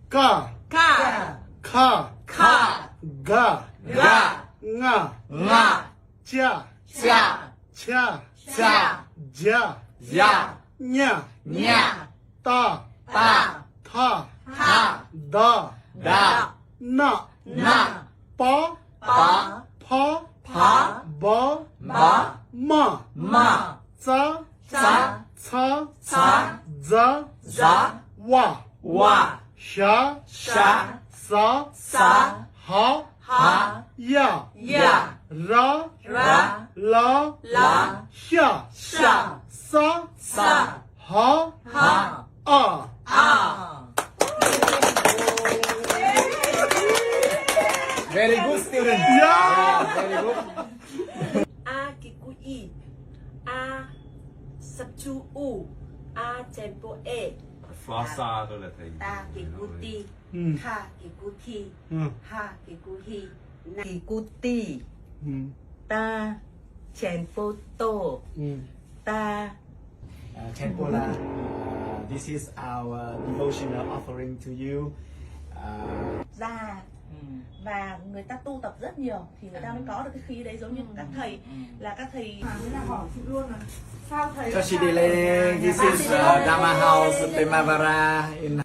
Ka. Ka. Kha. Kha. Ga. Ga. Nga. Nga. Cha. Cha. Cha. Cha. Ja. Ja. Nya. Nya. Ta. Ta. Tha. Tha. Da. Da. Na. Na. Pa. Pa. Pa. Pa. Ba. Ba. Ma. Ma. Za. Za. Ca. Ca. Za. Za. Wa. Wa. Sha. Sha. Sa. Sa. Ha. Ha. Ya. Ya. Ra. Ra. La. La. Sha. Sha. Sa. Sa. Ha. Ha. A. A. Very good student. Yeah. Very good. A cái cú y A sắp chu u A tempo e Frasa thôi là thầy. Ta cái cú ti Ừ. Tha cái cú thi Ừ. Ha cái cú hi Kỳ cú ti Ừ. ta chèn pô tô Ừ. ta Tempola, this is our devotional offering to you. Ra và người ta tu tập rất nhiều thì người ta mới có được cái khí đấy, giống như các thầy là các thầy là hỏi chị luôn là sao thầy Kashidile, this is Dhamma House Primavera in